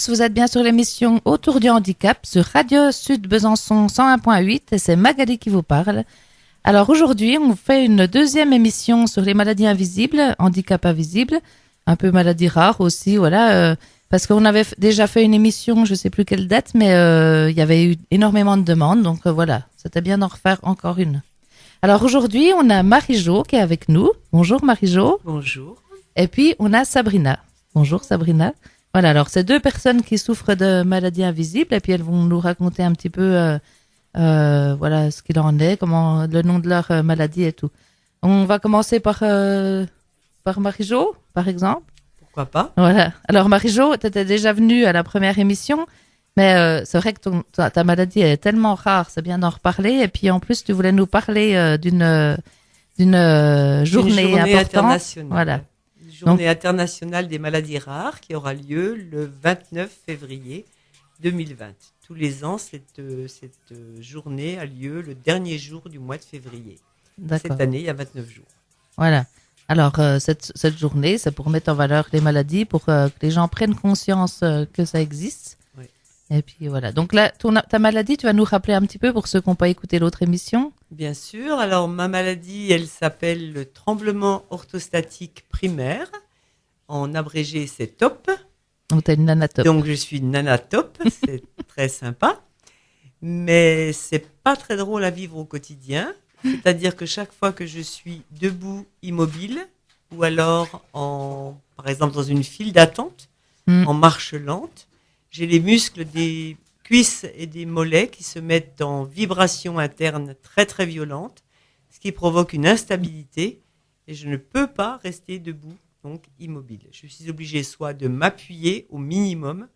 tous, vous êtes bien sur l'émission Autour du handicap sur Radio Sud Besançon 101.8 et c'est Magali qui vous parle. Alors aujourd'hui, on fait une deuxième émission sur les maladies invisibles, handicap invisible, un peu maladies rares aussi, voilà, parce qu'on avait déjà fait une émission, je ne sais plus quelle date, mais il y avait eu énormément de demandes, donc voilà, c'était bien d'en refaire encore une. Alors aujourd'hui, on a Marie-Jo qui est avec nous. Bonjour Marie-Jo. Bonjour. Et puis on a Sabrina. Bonjour Sabrina. Voilà, alors c'est deux personnes qui souffrent de maladies invisibles et puis elles vont nous raconter un petit peu voilà, ce qu'il en est, comment le nom de leur maladie et tout. On va commencer par Marie-Jo, par exemple. Pourquoi pas? Voilà. Alors Marie-Jo, tu étais déjà venue à la première émission, mais c'est vrai que ta maladie est tellement rare, c'est bien d'en reparler. Et puis en plus, tu voulais nous parler d'une journée importante. Internationale. Voilà. Journée internationale des maladies rares qui aura lieu le 29 février 2020. Tous les ans, cette journée a lieu le dernier jour du mois de février. D'accord. Cette année, il y a 29 jours. Voilà. Alors, cette journée, c'est pour mettre en valeur les maladies, pour que les gens prennent conscience que ça existe. Oui. Et puis voilà. Donc là, ta maladie, tu vas nous rappeler un petit peu pour ceux qui n'ont pas écouté l'autre émission. Bien sûr. Alors, ma maladie, elle s'appelle le tremblement orthostatique primaire. En abrégé, c'est TOP. Donc, tu as une nanatope. Donc, je suis nanatope. C'est très sympa. Mais c'est pas très drôle à vivre au quotidien. C'est-à-dire que chaque fois que je suis debout, immobile, ou alors, par exemple, dans une file d'attente, en marche lente, j'ai les muscles des cuisses et des mollets qui se mettent en vibration interne très très violente, ce qui provoque une instabilité et je ne peux pas rester debout, donc immobile. Je suis obligée soit de m'appuyer au minimum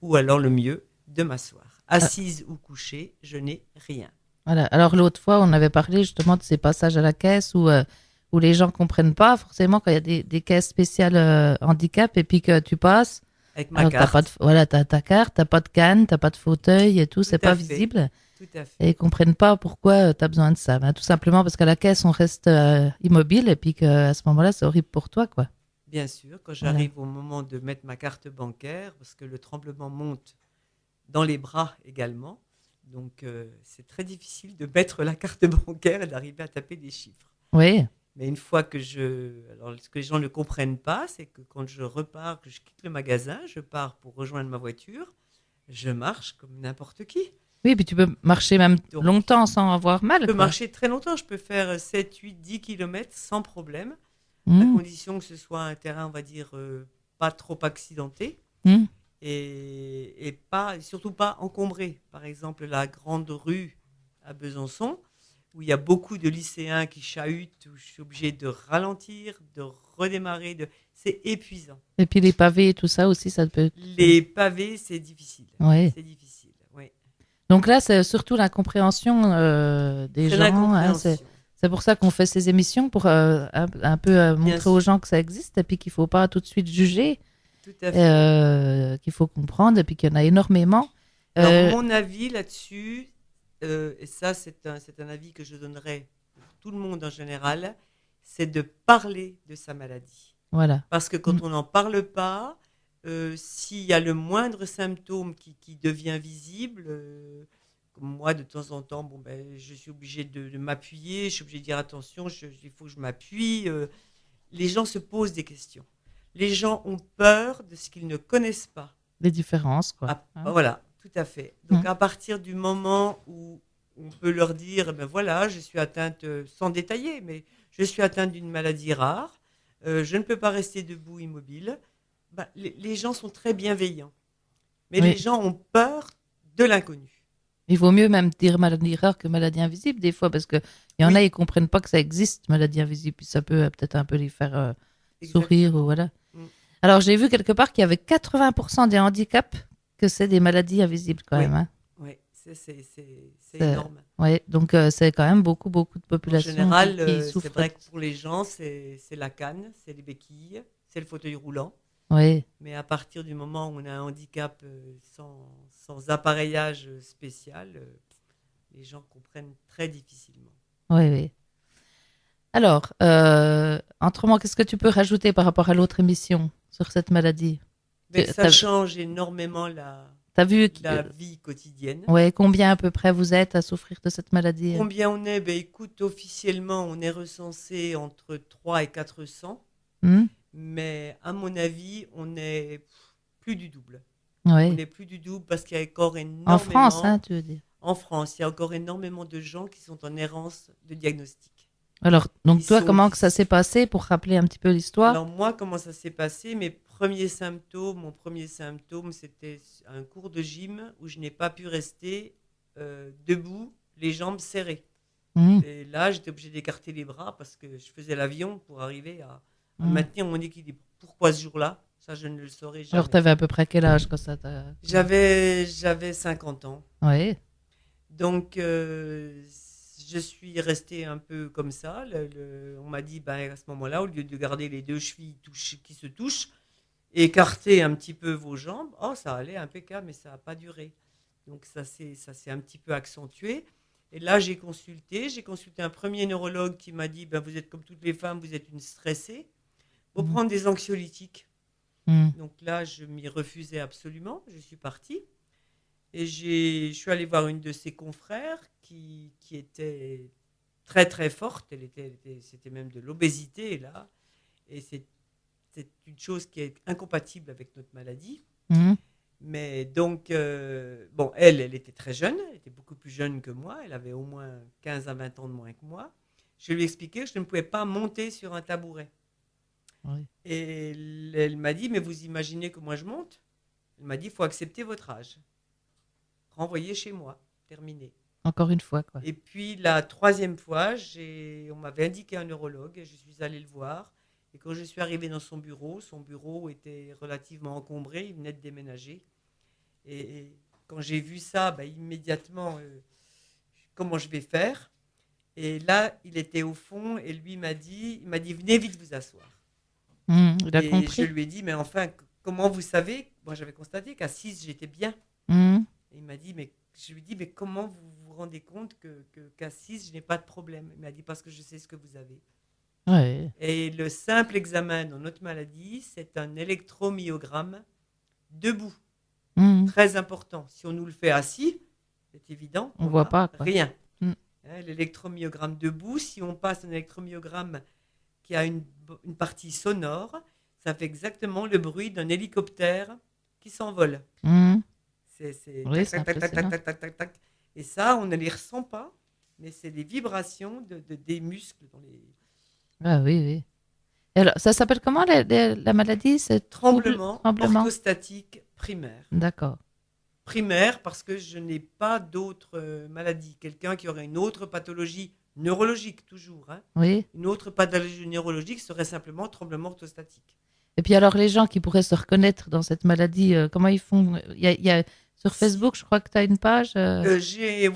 ou alors le mieux de m'asseoir. Assise ou couchée, je n'ai rien. Voilà. Alors l'autre fois, on avait parlé justement de ces passages à la caisse où les gens comprennent pas forcément quand il y a des caisses spéciales handicap et puis que tu passes. Avec ma carte. T'as ta carte, t'as pas de canne, t'as pas de fauteuil et tout, c'est pas visible. Tout à fait. Et ils comprennent pas pourquoi tu as besoin de ça. Ben, tout simplement parce qu'à la caisse, on reste immobile et puis qu'à ce moment-là, c'est horrible pour toi, quoi. Bien sûr, quand j'arrive au moment de mettre ma carte bancaire, parce que le tremblement monte dans les bras également, donc c'est très difficile de mettre la carte bancaire et d'arriver à taper des chiffres. Oui. Mais une fois que alors ce que les gens ne comprennent pas, c'est que quand je repars, que je quitte le magasin, je pars pour rejoindre ma voiture, je marche comme n'importe qui. Oui, puis tu peux marcher même longtemps sans avoir mal. Je peux marcher très longtemps, je peux faire 7, 8, 10 kilomètres sans problème, à condition que ce soit un terrain, on va dire, pas trop accidenté et surtout pas encombré. Par exemple, la grande rue à Besançon, où il y a beaucoup de lycéens qui chahutent, où je suis obligée de ralentir, de redémarrer. C'est épuisant. Et puis les pavés et tout ça aussi, ça peut... Les pavés, c'est difficile. Oui. C'est difficile, oui. Donc là, c'est surtout l'incompréhension des gens. L'incompréhension. C'est pour ça qu'on fait ces émissions, pour un peu montrer aux gens que ça existe et puis qu'il ne faut pas tout de suite juger. Tout à fait. Qu'il faut comprendre et puis qu'il y en a énormément. Alors, mon avis là-dessus... et ça, c'est un avis que je donnerais pour tout le monde en général, c'est de parler de sa maladie. Voilà. Parce que quand on n'en parle pas, s'il y a le moindre symptôme qui devient visible, comme moi, de temps en temps, je suis obligée de m'appuyer, je suis obligée de dire attention, il faut que je m'appuie. Les gens se posent des questions. Les gens ont peur de ce qu'ils ne connaissent pas. Les différences, quoi. Voilà. Tout à fait. Donc, à partir du moment où on peut leur dire, voilà, je suis atteinte, sans détailler, mais je suis atteinte d'une maladie rare, je ne peux pas rester debout immobile, les gens sont très bienveillants. Mais les gens ont peur de l'inconnu. Il vaut mieux même dire maladie rare que maladie invisible, des fois, parce qu'il y en a, ils ne comprennent pas que ça existe, maladie invisible, puis ça peut peut-être un peu les faire sourire, ou voilà. Alors, j'ai vu quelque part qu'il y avait 80% des handicaps que c'est des maladies invisibles quand même. Hein. Oui, c'est énorme. Oui, donc c'est quand même beaucoup de population. En général, qui souffrent. c'est vrai que pour les gens, c'est la canne, c'est les béquilles, c'est le fauteuil roulant. Oui. Mais à partir du moment où on a un handicap sans appareillage spécial, les gens comprennent très difficilement. Oui, oui. Alors, autrement, qu'est-ce que tu peux rajouter par rapport à l'autre émission sur cette maladie ? Mais ça change énormément T'as vu la vie quotidienne. Ouais, combien à peu près vous êtes à souffrir de cette maladie? Combien on est? Ben écoute, officiellement, on est recensé entre 3 et 400. Mais à mon avis, on est plus du double. Ouais. On est plus du double parce qu'il y a encore énormément... En France, hein, tu veux dire? En France, il y a encore énormément de gens qui sont en errance de diagnostic. Alors, donc toi, comment que ça s'est passé pour rappeler un petit peu l'histoire? Alors moi, comment ça s'est passé? Mon premier symptôme, c'était un cours de gym où je n'ai pas pu rester debout, les jambes serrées. Et là, j'étais obligée d'écarter les bras parce que je faisais l'avion pour arriver à maintenir mon équilibre. Pourquoi ce jour-là? Ça, je ne le saurais jamais. Alors, tu avais à peu près quel âge quand ça t'a... J'avais 50 ans. Oui. Donc, je suis restée un peu comme ça. On m'a dit, à ce moment-là, au lieu de garder les deux chevilles qui se touchent, écartez un petit peu vos jambes. Oh, ça allait impeccable, mais ça n'a pas duré. Donc, ça s'est un petit peu accentué. Et là, j'ai consulté un premier neurologue qui m'a dit, vous êtes comme toutes les femmes, vous êtes une stressée. Il faut prendre des anxiolytiques. Donc là, je m'y refusais absolument. Je suis partie. Et je suis allée voir une de ses confrères qui était très, très forte. C'était même de l'obésité, là. Et c'est une chose qui est incompatible avec notre maladie. Mais donc, elle était très jeune. Elle était beaucoup plus jeune que moi. Elle avait au moins 15 à 20 ans de moins que moi. Je lui ai expliqué que je ne pouvais pas monter sur un tabouret. Oui. Et elle m'a dit, mais vous imaginez que moi je monte? Elle m'a dit, il faut accepter votre âge. Renvoyez chez moi. Terminé. Encore une fois, quoi. Et puis, la troisième fois, on m'avait indiqué un neurologue et je suis allée le voir. Et quand je suis arrivée dans son bureau était relativement encombré. Il venait de déménager. Et quand j'ai vu ça, immédiatement, comment je vais faire? Et là, il était au fond et lui m'a dit, venez vite vous asseoir. Il a compris. Je lui ai dit, mais enfin, comment vous savez? Moi, j'avais constaté qu'à 6, j'étais bien. Et il m'a dit, je lui ai dit, mais comment vous vous rendez compte qu'à 6, je n'ai pas de problème? Il m'a dit, parce que je sais ce que vous avez. Ouais. Et le simple examen dans notre maladie, c'est un électromyogramme debout. Très important. Si on nous le fait assis, c'est évident. On ne voit pas, quoi. Rien. L'électromyogramme debout, si on passe un électromyogramme qui a une partie sonore, ça fait exactement le bruit d'un hélicoptère qui s'envole. C'est oui, tac, tac, tac, tac, tac, tac, tac, tac. Et ça, on ne les ressent pas, mais c'est des vibrations des muscles dans les... Ah oui, oui. Et alors, ça s'appelle comment la maladie? C'est tremblement orthostatique primaire. D'accord. Primaire parce que je n'ai pas d'autres maladies. Quelqu'un qui aurait une autre pathologie neurologique, toujours. Oui. Une autre pathologie neurologique serait simplement tremblement orthostatique. Et puis alors, les gens qui pourraient se reconnaître dans cette maladie, comment ils font? Il y a sur Facebook, je crois que tu as une page. J'ai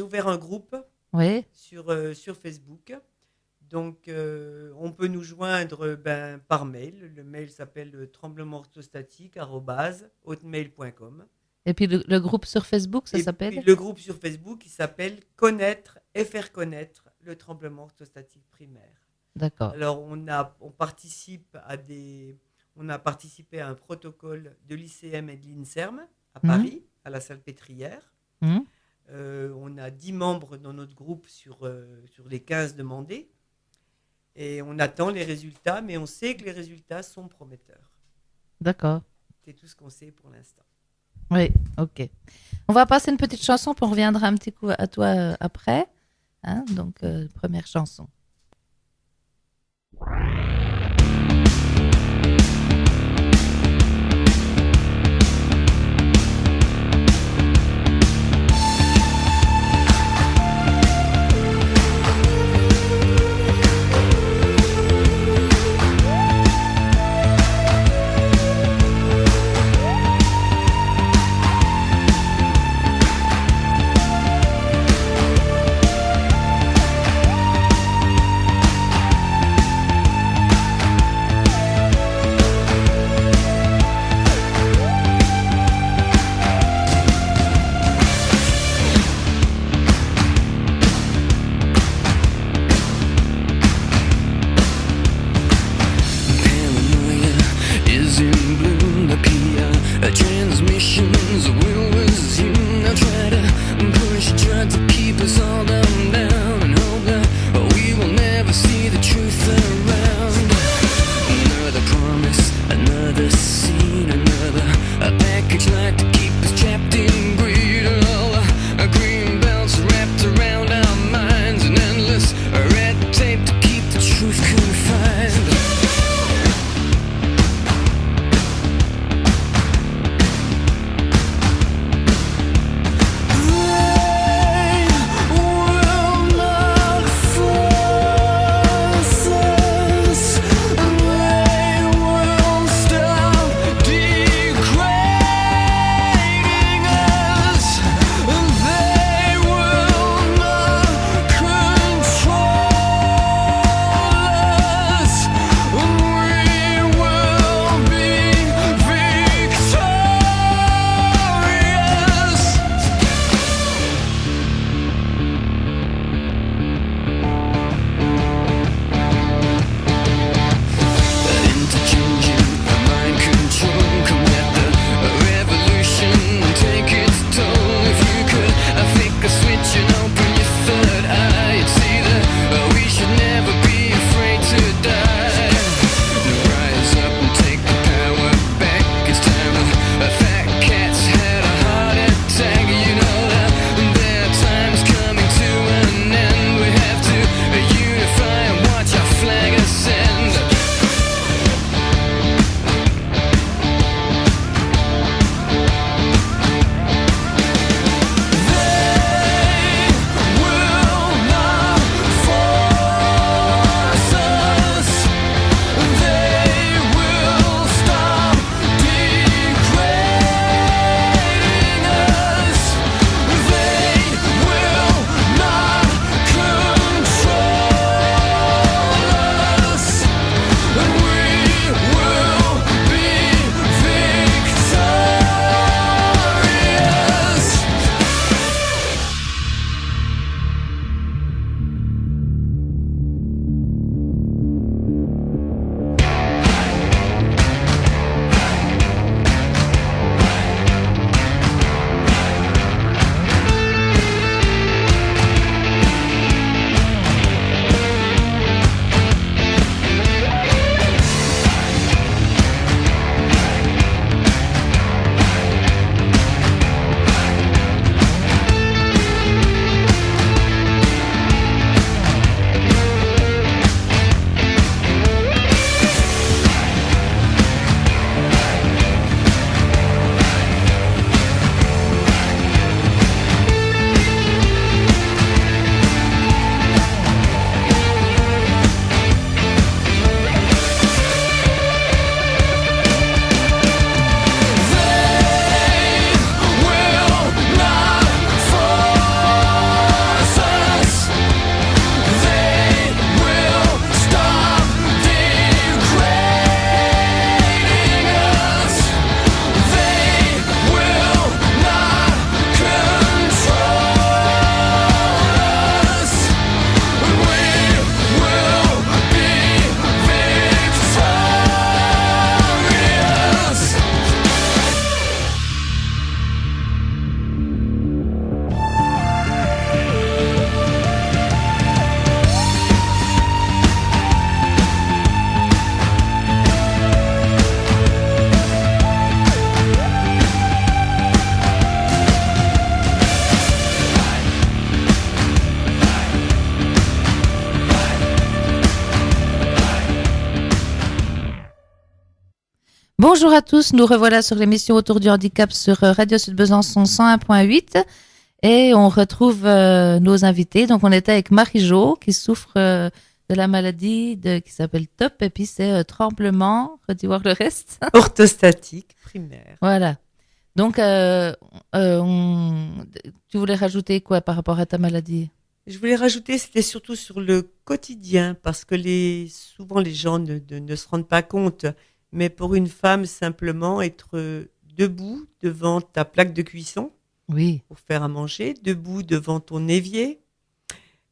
ouvert un groupe sur Facebook. Donc, on peut nous joindre par mail. Le mail s'appelle tremblementorthostatique@hotmail.com. Et puis le groupe sur Facebook, ça s'appelle? Puis le groupe sur Facebook, il s'appelle Connaître et faire connaître le tremblement orthostatique primaire. D'accord. Alors, on a participé à un protocole de l'ICM et de l'INSERM à Paris, à la salle Pétrière. On a 10 membres dans notre groupe sur les 15 demandés. Et on attend les résultats, mais on sait que les résultats sont prometteurs. D'accord. C'est tout ce qu'on sait pour l'instant. Oui, ok. On va passer une petite chanson, puis on reviendra un petit coup à toi après. Donc, première chanson. Bonjour à tous, nous revoilà sur l'émission Autour du handicap sur Radio Sud Besançon 101.8 et on retrouve nos invités. Donc on était avec Marie-Jo qui souffre de la maladie qui s'appelle TOP et puis c'est tremblement, redis voir le reste. Orthostatique primaire. Voilà. Donc tu voulais rajouter quoi par rapport à ta maladie? Je voulais rajouter, c'était surtout sur le quotidien, parce que souvent les gens ne se rendent pas compte. Mais pour une femme, simplement être debout devant ta plaque de cuisson Oui. pour faire à manger, debout devant ton évier,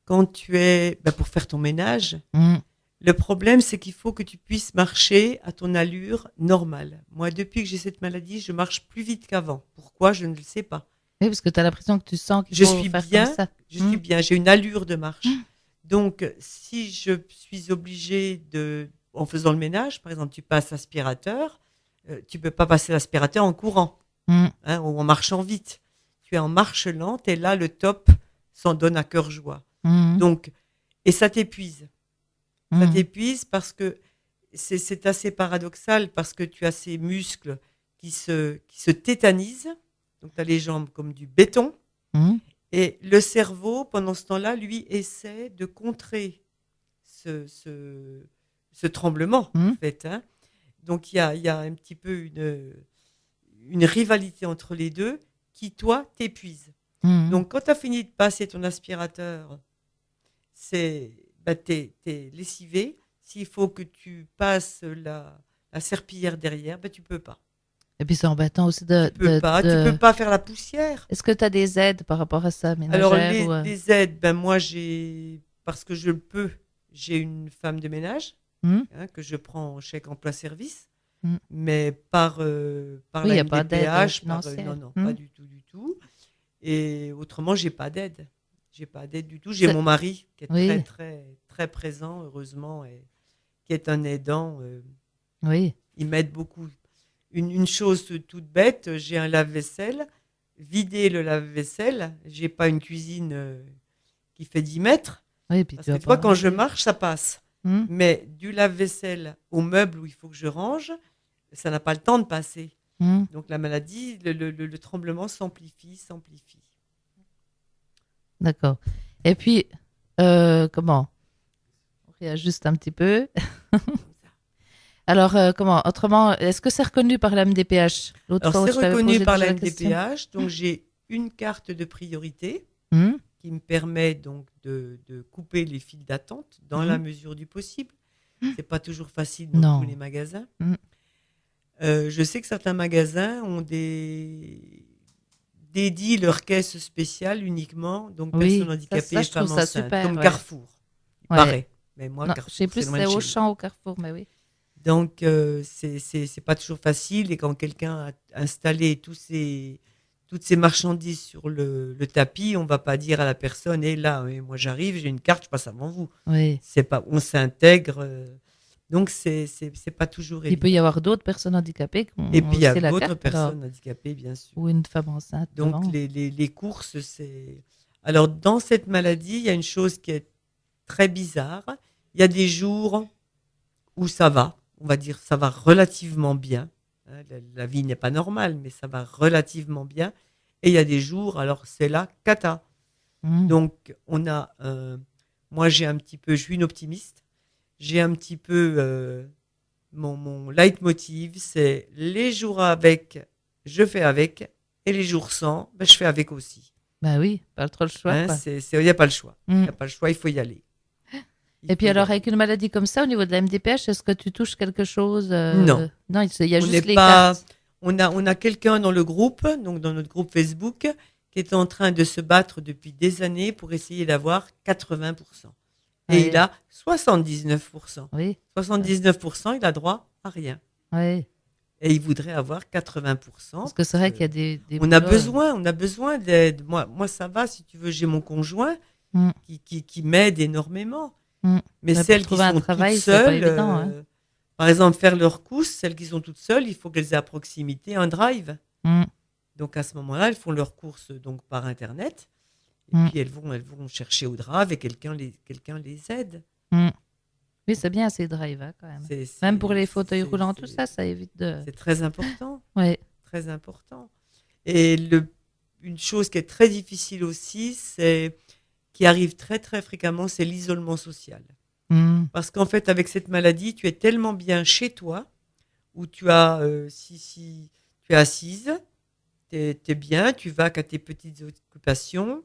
quand pour faire ton ménage. Le problème, c'est qu'il faut que tu puisses marcher à ton allure normale. Moi, depuis que j'ai cette maladie, je marche plus vite qu'avant. Pourquoi? Je ne le sais pas. Oui, parce que tu as l'impression que tu sens qu'il Je faut suis faire bien, comme ça. je suis bien, j'ai une allure de marche. Donc, si je suis obligée en faisant le ménage, par exemple, tu passes l'aspirateur, tu peux pas passer l'aspirateur en courant, ou en marchant vite. Tu es en marche lente et là, le top s'en donne à cœur joie. Donc, et ça t'épuise. Ça t'épuise parce que c'est assez paradoxal, parce que tu as ces muscles qui se tétanisent. Donc, tu as les jambes comme du béton. Et le cerveau, pendant ce temps-là, lui, essaie de contrer ce tremblement, en fait. Donc, il y a un petit peu une rivalité entre les deux qui, toi, t'épuise. Donc, quand tu as fini de passer ton aspirateur, t'es lessivé. S'il faut que tu passes la serpillière derrière, tu peux pas. Et puis c'est embêtant aussi Tu peux pas faire la poussière. Est-ce que tu as des aides par rapport à ça, Alors, ménagères les aides, moi, parce que je le peux, j'ai une femme de ménage que je prends en chèque emploi-service, mais par la y a pas d'aide MDPH, financière. non, pas du tout. Et autrement, j'ai pas d'aide. J'ai pas d'aide du tout. J'ai mon mari qui est très, très, très présent, heureusement, et qui est un aidant. Oui. Il m'aide beaucoup. Une chose toute bête, j'ai un lave-vaisselle. Vider le lave-vaisselle, j'ai pas une cuisine qui fait 10 mètres. Oui, puis parce que toi, quand je marche, ça passe. Mais du lave-vaisselle au meuble où il faut que je range, ça n'a pas le temps de passer. Donc la maladie, le tremblement s'amplifie. D'accord. Et puis, comment? On réajuste un petit peu. Alors, autrement, est-ce que c'est reconnu par la MDPH? Alors, c'est reconnu par la MDPH. Donc, j'ai une carte de priorité qui me permet donc de couper les files d'attente dans la mesure du possible. C'est pas toujours facile dans tous les magasins. Je sais que certains magasins ont dédient leur caisse spéciale uniquement, donc personnes handicapées et femmes enceintes, comme Carrefour, il paraît. Mais moi, Carrefour, je sais plus, c'est Auchan ou Carrefour, mais oui. Donc, c'est pas toujours facile. Et quand quelqu'un a installé toutes ces marchandises sur le tapis, on va pas dire à la personne, là, moi j'arrive, j'ai une carte, je passe avant vous. Oui. C'est pas, on s'intègre. Donc, c'est pas toujours évident. Il peut y avoir d'autres personnes handicapées. Et puis, il y a d'autres personnes handicapées, bien sûr. Ou une femme enceinte. Donc, les courses, c'est... Alors, dans cette maladie, il y a une chose qui est très bizarre. Il y a des jours où ça va. On va dire ça va relativement bien. La vie n'est pas normale, mais ça va relativement bien. Et il y a des jours, alors c'est la cata. Donc, on a... moi, je suis une optimiste. J'ai un petit peu... mon leitmotiv, c'est les jours avec, je fais avec. Et les jours sans, je fais avec aussi. Ben oui, pas trop le choix. Il n'y a pas le choix. Il n'y a pas le choix, il faut y aller. Et puis alors, avec une maladie comme ça, au niveau de la MDPH, est-ce que tu touches quelque chose Non. Non, il y a juste les cartes. On a quelqu'un dans le groupe, donc dans notre groupe Facebook, qui est en train de se battre depuis des années pour essayer d'avoir 80%. Et il a 79%. Oui. 79%, il a droit à rien. Oui. Et il voudrait avoir 80%. Parce que c'est vrai qu'il y a des on a besoin d'aide. Moi, ça va, si tu veux, j'ai mon conjoint qui m'aide énormément. Mais celles qui sont toutes seules, par exemple, faire leurs courses, celles qui sont toutes seules, il faut qu'elles aient à proximité un drive. Donc, à ce moment-là, elles font leurs courses donc, par Internet. Et puis, elles vont chercher au drive et quelqu'un les aide. Oui, c'est bien ces drives, hein, quand même. C'est, Même pour c'est, les fauteuils c'est, roulants, tout c'est- ça évite de... c'est très important, Oui. très important. Et une chose qui est très difficile aussi, qui arrive très très fréquemment, c'est l'isolement social. Mm. Parce qu'en fait, avec cette maladie, tu es tellement bien chez toi, où tu as, si tu es assise, tu es bien, tu vas qu'à tes petites occupations.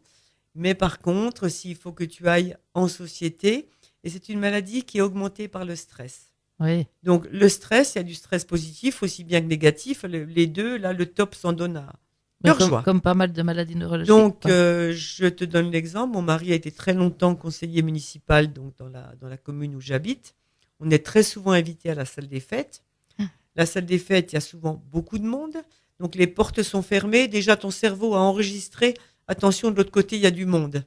Mais par contre, s'il faut que tu ailles en société, et c'est une maladie qui est augmentée par le stress. Oui. Donc le stress, il y a du stress positif aussi bien que négatif. Les deux, là, le top s'en donne à Mais cœur joie. comme pas mal de maladies neurologiques, Donc, quoi. je te donne l'exemple. Mon mari a été très longtemps conseiller municipal donc dans la commune où j'habite. On est très souvent invité à la salle des fêtes. La salle des fêtes, il y a souvent beaucoup de monde. Donc, les portes sont fermées. Déjà, ton cerveau a enregistré. Attention, de l'autre côté, il y a du monde.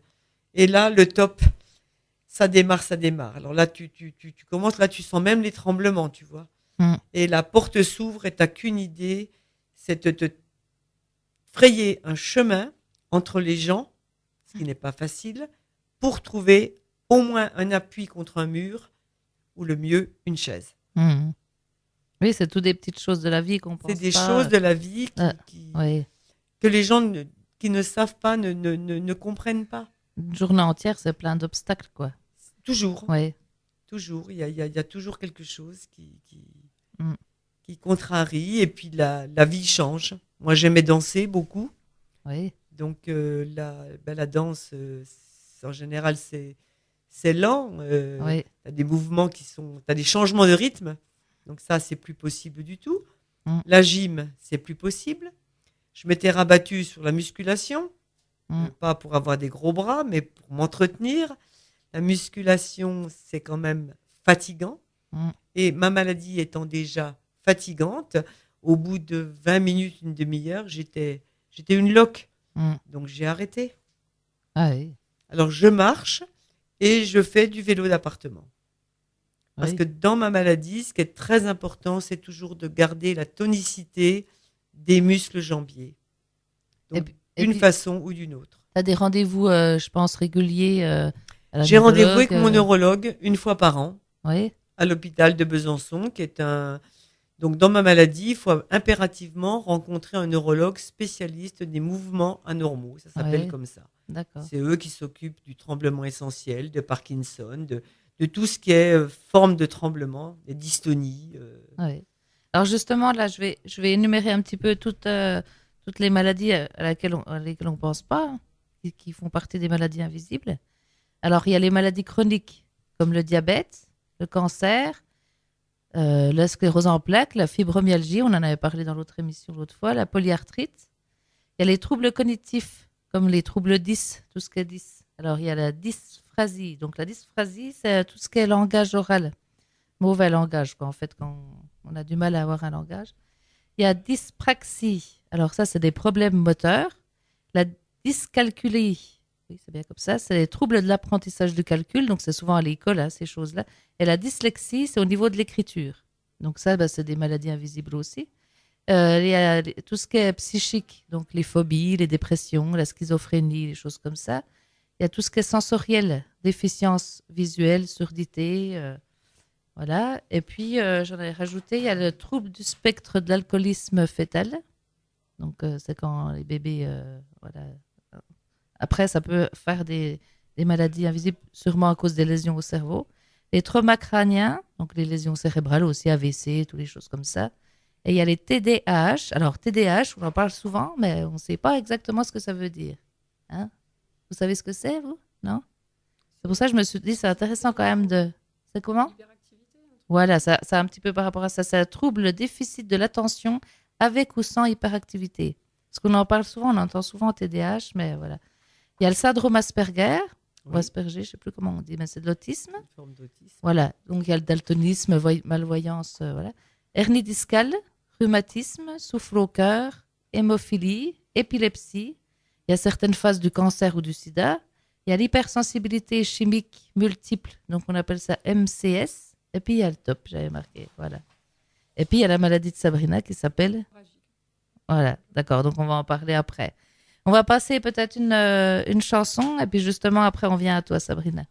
Et là, le top, ça démarre, ça démarre. Alors là, tu commences, là, tu sens même les tremblements, tu vois. Mm. Et la porte s'ouvre et tu n'as qu'une idée, c'est de te frayer un chemin entre les gens, ce qui n'est pas facile, pour trouver au moins un appui contre un mur ou le mieux, une chaise. Mm. Oui, c'est toutes des petites choses de la vie qu'on C'est pense des pas. choses de la vie Oui. que les gens qui ne savent pas ne comprennent pas. Une journée entière, c'est plein d'obstacles, quoi. Toujours, Oui. toujours. Il y a toujours quelque chose Mm. qui contrarie et puis la vie change. Moi, j'aimais danser beaucoup. Oui. Donc, la danse, en général, c'est lent. Oui. Tu as des mouvements tu as des changements de rythme. Donc, ça, c'est plus possible du tout. Mm. La gym, c'est plus possible. Je m'étais rabattue sur la musculation. Mm. Pas pour avoir des gros bras, mais pour m'entretenir. La musculation, c'est quand même fatigant. Mm. Et ma maladie étant déjà fatigante, au bout de 20 minutes, une demi-heure, j'étais une loque. Mm. Donc j'ai arrêté. Ah oui. Alors je marche et je fais du vélo d'appartement. Parce Oui. que dans ma maladie, ce qui est très important, c'est toujours de garder la tonicité des muscles jambiers. Donc Et d'une puis, façon ou d'une autre. tu as des rendez-vous, je pense, réguliers à la J'ai rendez-vous avec neurologue, mon neurologue une fois par an Oui. à l'hôpital de Besançon, qui est un... Donc dans ma maladie, il faut impérativement rencontrer un neurologue spécialiste des mouvements anormaux. Ça s'appelle Oui. comme ça. D'accord. C'est eux qui s'occupent du tremblement essentiel, de Parkinson, de tout ce qui est forme de tremblement, des dystonies. Oui. Alors justement, là, je vais énumérer un petit peu toutes les maladies à lesquelles on ne pense pas, hein, qui font partie des maladies invisibles. Alors, il y a les maladies chroniques, comme le diabète, le cancer, la sclérose en plaques, la fibromyalgie, on en avait parlé dans l'autre émission l'autre fois, la polyarthrite. Il y a les troubles cognitifs, comme les troubles 10, tout ce qui est 10. Alors, il y a la dysphasie. Donc, la dysphasie, c'est tout ce qui est langage oral. Mauvais langage, quoi, en fait, quand on a du mal à avoir un langage. Il y a dyspraxie. Alors, ça, c'est des problèmes moteurs. La dyscalculie. Oui, c'est bien comme ça. C'est les troubles de l'apprentissage du calcul. Donc, c'est souvent à l'école, hein, ces choses-là. Et la dyslexie, c'est au niveau de l'écriture. Donc, ça, c'est des maladies invisibles aussi. Il y a tout ce qui est psychique, donc les phobies, les dépressions, la schizophrénie, les choses comme ça. Il y a tout ce qui est sensoriel, déficience visuelle, surdité, voilà. Et puis, j'en ai rajouté, il y a le trouble du spectre de l'alcoolisme fœtal. Donc, c'est quand les bébés, voilà. Après, ça peut faire des maladies invisibles, sûrement à cause des lésions au cerveau. Les traumas crâniens, donc les lésions cérébrales aussi, AVC, toutes les choses comme ça. Et il y a les TDAH. Alors, TDAH, on en parle souvent, mais on ne sait pas exactement ce que ça veut dire. Hein? Vous savez ce que c'est, vous? Non? C'est pour ça que je me suis dit, c'est intéressant quand même de... C'est comment? Voilà, ça un petit peu par rapport à ça. Ça trouble le déficit de l'attention avec ou sans hyperactivité. Parce qu'on en parle souvent, on entend souvent TDAH, mais voilà. Il y a le syndrome Asperger, ou Asperger, je ne sais plus comment on dit, mais c'est de l'autisme. Une forme d'autisme. Voilà, donc il y a le daltonisme, malvoyance, voilà. Hernie discale, rhumatisme, souffle au cœur, hémophilie, épilepsie. Il y a certaines phases du cancer ou du sida. Il y a l'hypersensibilité chimique multiple, donc on appelle ça MCS. Et puis il y a le top, j'avais marqué, voilà. Et puis il y a la maladie de Sabrina qui s'appelle... Voilà, d'accord, donc on va en parler après. On va passer peut-être une chanson, et puis justement après on vient à toi, Sabrina.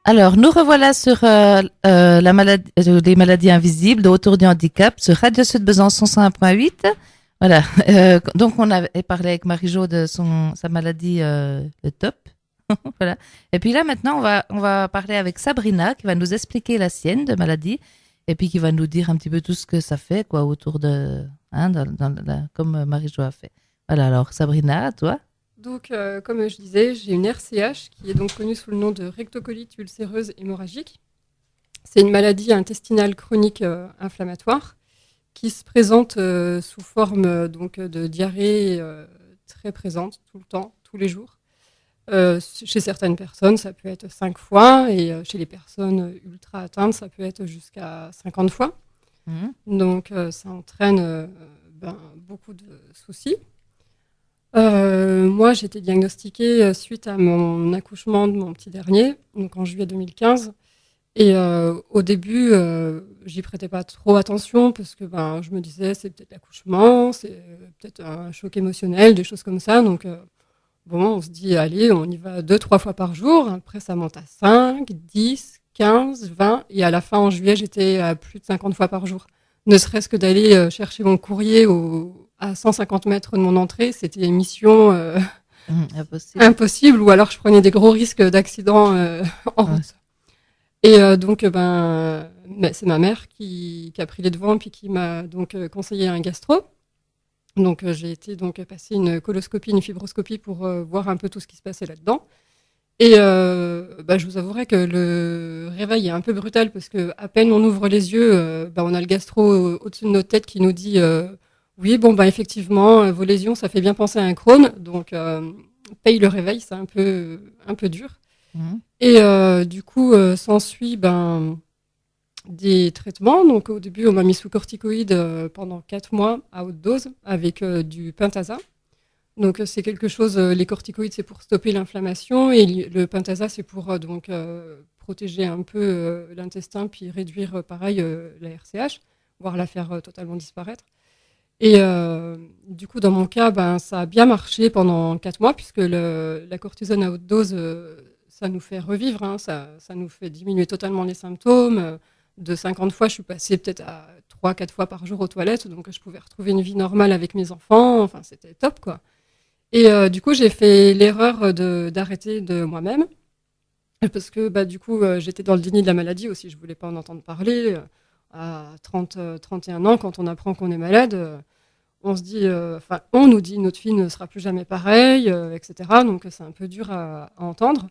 Alors, nous revoilà sur les maladies invisibles de autour du handicap sur Radio Sud Besançon 101.8. Voilà. Donc, on avait parlé avec Marie-Jo de sa maladie, le TOP. Voilà. Et puis là, maintenant, on va parler avec Sabrina qui va nous expliquer la sienne de maladie et puis qui va nous dire un petit peu tout ce que ça fait, quoi, autour de, comme Marie-Jo a fait. Voilà. Alors, Sabrina, à toi. Donc, comme je disais, j'ai une RCH qui est donc connue sous le nom de rectocolite ulcéreuse hémorragique. C'est une maladie intestinale chronique inflammatoire qui se présente sous forme donc, de diarrhée très présente tout le temps, tous les jours. Chez certaines personnes, ça peut être 5 fois et chez les personnes ultra atteintes, ça peut être jusqu'à 50 fois. Donc, ça entraîne beaucoup de soucis. Moi, j'ai été diagnostiquée suite à mon accouchement de mon petit dernier, donc en juillet 2015. Et au début, j'y prêtais pas trop attention parce que je me disais c'est peut-être l'accouchement, c'est peut-être un choc émotionnel, des choses comme ça. Donc on se dit allez, on y va 2-3 fois par jour. Après, ça monte à 5, 10, 15, 20. Et à la fin, en juillet, j'étais à plus de 50 fois par jour. Ne serait-ce que d'aller chercher mon courrier à 150 mètres de mon entrée, c'était une mission impossible. Ou alors, je prenais des gros risques d'accident en route. Et donc, c'est ma mère qui a pris les devants puis qui m'a donc conseillé un gastro. Donc, j'ai été donc passer une coloscopie, une fibroscopie pour voir un peu tout ce qui se passait là-dedans. Et je vous avouerai que le réveil est un peu brutal parce que à peine on ouvre les yeux, on a le gastro au-dessus de notre tête qui nous dit oui, effectivement, vos lésions, ça fait bien penser à un Crohn. Donc, paye le réveil, c'est un peu dur. Et du coup, s'ensuit des traitements. Donc, au début, on m'a mis sous corticoïdes pendant 4 mois à haute dose avec du Pentasa. Donc, c'est quelque chose, les corticoïdes, c'est pour stopper l'inflammation et le Pentasa, c'est pour protéger un peu l'intestin puis réduire, pareil, la RCH. voire la faire totalement disparaître. Et du coup, dans mon cas, ça a bien marché pendant 4 mois, puisque la cortisone à haute dose, ça nous fait revivre, hein, ça nous fait diminuer totalement les symptômes. De 50 fois, je suis passée peut-être à 3-4 fois par jour aux toilettes, donc je pouvais retrouver une vie normale avec mes enfants. Enfin, c'était top, quoi. Et du coup, j'ai fait l'erreur d'arrêter de moi-même, parce que du coup, j'étais dans le déni de la maladie aussi. Je voulais pas en entendre parler. À 31 ans, quand on apprend qu'on est malade, on se dit, on nous dit notre fille ne sera plus jamais pareille, etc. Donc c'est un peu dur à entendre.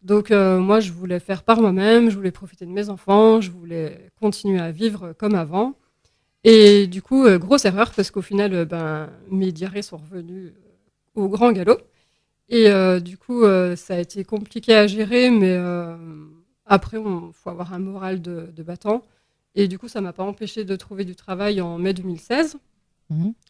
Donc moi, je voulais faire par moi-même, je voulais profiter de mes enfants, je voulais continuer à vivre comme avant. Et du coup, grosse erreur, parce qu'au final, mes diarrhées sont revenues au grand galop. Et du coup, ça a été compliqué à gérer, mais après, il faut avoir un moral de battant. Et du coup, ça ne m'a pas empêché de trouver du travail en mai 2016.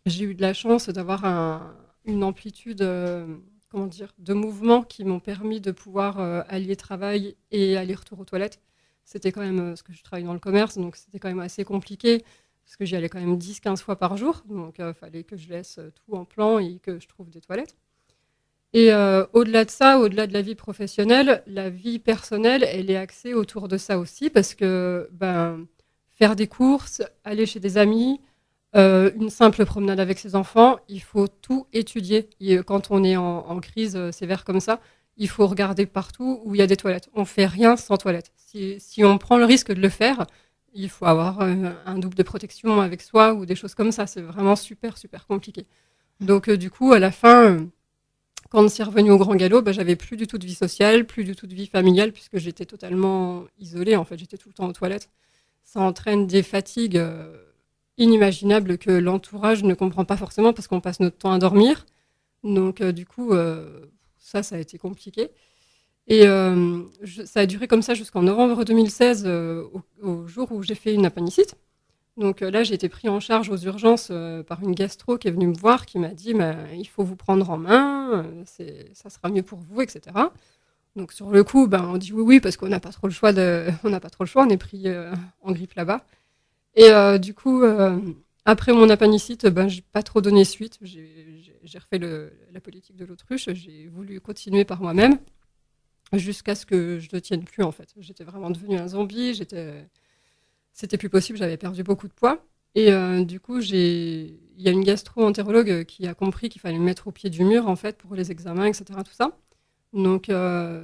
J'ai eu de la chance d'avoir une amplitude de mouvements qui m'ont permis de pouvoir allier travail et aller-retour aux toilettes. C'était quand même, parce que je travaille dans le commerce, donc c'était quand même assez compliqué, parce que j'y allais quand même 10-15 fois par jour. Donc il fallait que je laisse tout en plan et que je trouve des toilettes. Et au-delà de ça, au-delà de la vie professionnelle, la vie personnelle, elle est axée autour de ça aussi, parce que faire des courses, aller chez des amis, une simple promenade avec ses enfants, il faut tout étudier. Et quand on est en crise sévère comme ça, il faut regarder partout où il y a des toilettes. On fait rien sans toilette. Si on prend le risque de le faire, il faut avoir un double de protection avec soi ou des choses comme ça. C'est vraiment super, super compliqué. Donc du coup, à la fin, quand c'est revenu au grand galop, j'avais plus du tout de vie sociale, plus du tout de vie familiale, puisque j'étais totalement isolée. En fait, j'étais tout le temps aux toilettes. Ça entraîne des fatigues inimaginables que l'entourage ne comprend pas forcément, parce qu'on passe notre temps à dormir. Donc, du coup, ça a été compliqué. Et ça a duré comme ça jusqu'en novembre 2016, au jour où j'ai fait une appendicite. Donc là, j'ai été pris en charge aux urgences par une gastro qui est venue me voir, qui m'a dit il faut vous prendre en main, ça sera mieux pour vous, etc. Donc sur le coup, on dit oui, parce qu'on n'a pas trop le choix, on est pris en grippe là-bas. Et du coup, après mon appendicite, j'ai pas trop donné suite. J'ai refait la politique de l'autruche. J'ai voulu continuer par moi-même jusqu'à ce que je ne tienne plus, en fait. J'étais vraiment devenue un zombie. C'était plus possible. J'avais perdu beaucoup de poids. Et du coup, il y a une gastro-entérologue qui a compris qu'il fallait me mettre au pied du mur, en fait, pour les examens, etc., tout ça. Donc,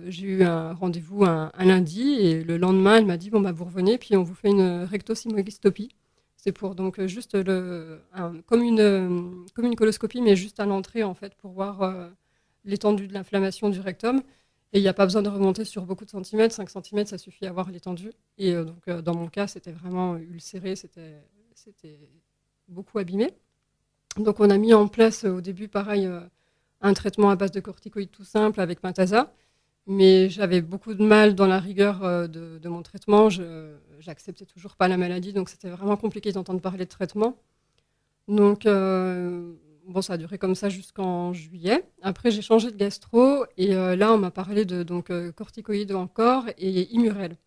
j'ai eu un rendez-vous un lundi, et le lendemain, elle m'a dit vous revenez, puis on vous fait une rectosigmoïdoscopie. C'est pour donc juste comme une coloscopie, mais juste à l'entrée, en fait, pour voir l'étendue de l'inflammation du rectum. Et il n'y a pas besoin de remonter sur beaucoup de centimètres. 5 centimètres, ça suffit à voir l'étendue. Et donc, dans mon cas, c'était vraiment ulcéré, c'était beaucoup abîmé. Donc, on a mis en place au début, pareil, un traitement à base de corticoïdes tout simple avec Pentasa. Mais j'avais beaucoup de mal dans la rigueur de mon traitement. J'acceptais toujours pas la maladie, donc c'était vraiment compliqué d'entendre parler de traitement. Donc, ça a duré comme ça jusqu'en juillet. Après, j'ai changé de gastro et là, on m'a parlé de corticoïdes encore et Immurel.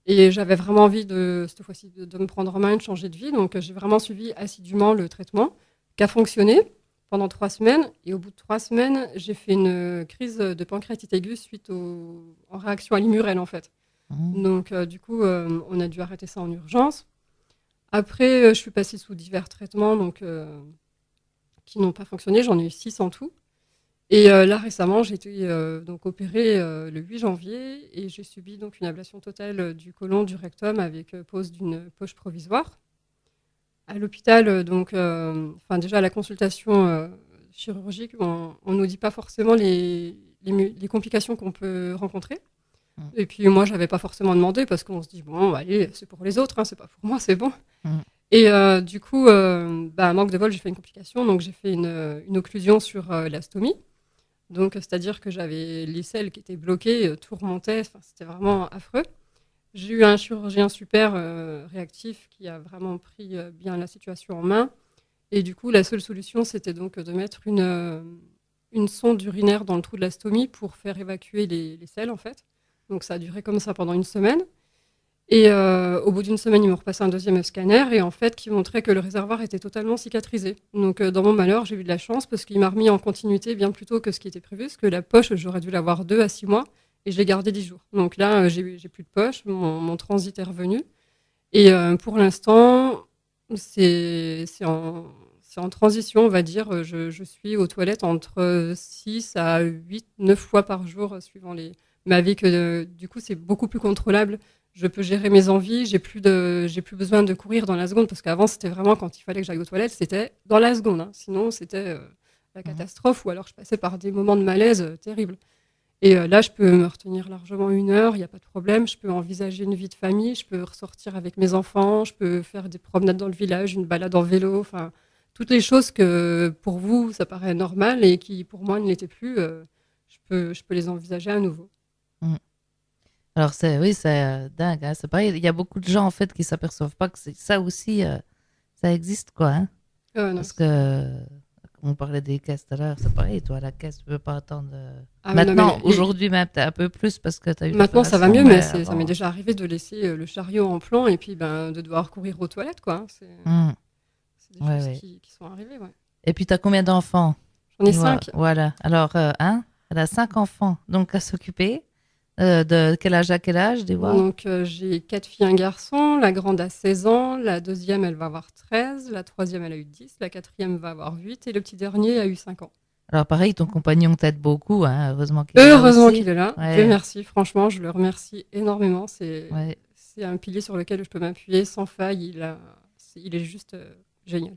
Et j'avais vraiment envie cette fois-ci de me prendre en main, de changer de vie. Donc, j'ai vraiment suivi assidûment le traitement qui a fonctionné pendant 3 semaines. Et au bout de 3 semaines, j'ai fait une crise de pancréatite aiguë suite en réaction à l'Immurel, en fait. Donc, du coup, on a dû arrêter ça en urgence. Après, je suis passée sous divers traitements qui n'ont pas fonctionné. J'en ai eu 6 en tout. Et là, récemment, j'ai été opérée le 8 janvier et j'ai subi donc une ablation totale du côlon, du rectum avec pose d'une poche provisoire. À l'hôpital, déjà à la consultation chirurgique, on ne nous dit pas forcément les complications qu'on peut rencontrer. Et puis moi, je n'avais pas forcément demandé parce qu'on se dit, bon, allez, c'est pour les autres, hein, c'est pas pour moi, c'est bon. Et du coup, manque de bol, j'ai fait une complication. Donc, j'ai fait une occlusion sur la stomie. Donc, c'est-à-dire que j'avais les selles qui étaient bloquées, tout remontait. C'était vraiment affreux. J'ai eu un chirurgien super réactif qui a vraiment pris bien la situation en main. Et du coup, la seule solution, c'était donc de mettre une sonde urinaire dans le trou de la stomie pour faire évacuer les selles, en fait. Donc, ça a duré comme ça pendant 1 semaine. Et au bout d'une semaine, ils m'ont repassé un deuxième scanner et en fait, qui montrait que le réservoir était totalement cicatrisé. Donc, dans mon malheur, j'ai eu de la chance parce qu'il m'a remis en continuité bien plus tôt que ce qui était prévu, parce que la poche, j'aurais dû l'avoir 2 à 6 mois et je l'ai gardée 10 jours. Donc là, j'ai plus de poche, mon transit est revenu. Et pour l'instant, c'est en transition, on va dire. Je suis aux toilettes entre 6 à 8, 9 fois par jour, suivant les. Mais avec, du coup, c'est beaucoup plus contrôlable. Je peux gérer mes envies. J'ai plus besoin de courir dans la seconde parce qu'avant, c'était vraiment quand il fallait que j'aille aux toilettes, c'était dans la seconde. Hein. Sinon, c'était la catastrophe ou alors je passais par des moments de malaise terribles. Et là, je peux me retenir largement 1 heure, il n'y a pas de problème. Je peux envisager une vie de famille, je peux ressortir avec mes enfants, je peux faire des promenades dans le village, une balade en vélo, enfin, toutes les choses que pour vous, ça paraît normal et qui, pour moi, ne l'étaient plus, je peux les envisager à nouveau. Mm. Alors, oui, c'est dingue. Hein. C'est pareil, il y a beaucoup de gens, en fait, qui s'aperçoivent pas que ça aussi, ça existe, quoi. Hein. Non, Parce que, on parlait des caisses tout à l'heure, c'est pareil, toi, à la caisse, tu peux pas attendre. Ah, Maintenant, non, aujourd'hui, même, t'as un peu plus parce que tu as eu maintenant, ça va mieux, l'opération, mais ça m'est déjà arrivé de laisser le chariot en plan et puis de devoir courir aux toilettes, quoi. C'est des choses qui sont arrivées, ouais. Et puis, tu as combien d'enfants? J'en ai 5. Voilà. Alors, elle a 5 enfants, donc à s'occuper. De quel âge à quel âge, des fois? Donc, j'ai 4 filles, un garçon. La grande a 16 ans. La deuxième, elle va avoir 13. La troisième, elle a eu 10. La quatrième va avoir 8. Et le petit dernier a eu 5 ans. Alors, pareil, ton compagnon t'aide beaucoup. Hein, heureusement qu'il est là. Ouais. Dieu merci. Franchement, je le remercie énormément. C'est un pilier sur lequel je peux m'appuyer sans faille. Il est juste génial.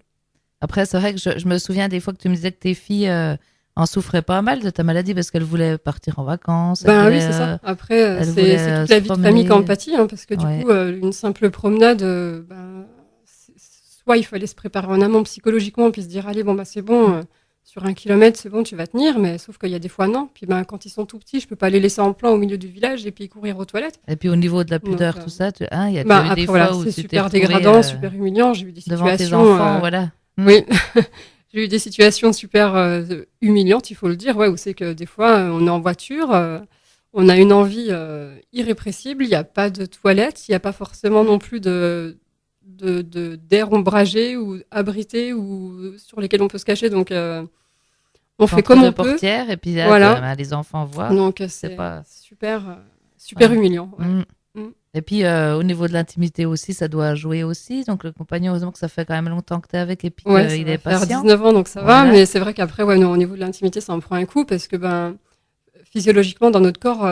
Après, c'est vrai que je me souviens des fois que tu me disais que tes filles en souffraient pas mal de ta maladie parce qu'elles voulaient partir en vacances. Oui, c'est ça. Après, c'est toute la vie de famille qui en pâtit, hein, parce que du coup, une simple promenade, soit il fallait se préparer en amont psychologiquement, puis se dire, allez, bon, c'est bon, sur 1 kilomètre, c'est bon, tu vas tenir, mais sauf qu'il y a des fois, non. Puis quand ils sont tout petits, je peux pas les laisser en plan au milieu du village et puis courir aux toilettes. Et puis au niveau de la pudeur, tout ça, il y a après, des fois où c'est super dégradant, super humiliant. J'ai eu des devant situations. Tes enfants, voilà. Oui. J'ai eu des situations super humiliantes, il faut le dire, où c'est que des fois, on est en voiture, on a une envie irrépressible, il n'y a pas de toilette, il n'y a pas forcément non plus d'air ombragé ou abrité ou sur lesquels on peut se cacher. Donc, on fait comme on peut. Portière, et puis là, voilà. les enfants voient. Donc, c'est pas... super humiliant. Ouais. Et puis, au niveau de l'intimité aussi, ça doit jouer aussi. Donc, le compagnon, heureusement que ça fait quand même longtemps que tu es avec et puis qu'il est patient. Ça va faire 19 ans, donc ça va. Mais c'est vrai qu'après, non, au niveau de l'intimité, ça en prend un coup parce que, physiologiquement, dans notre corps,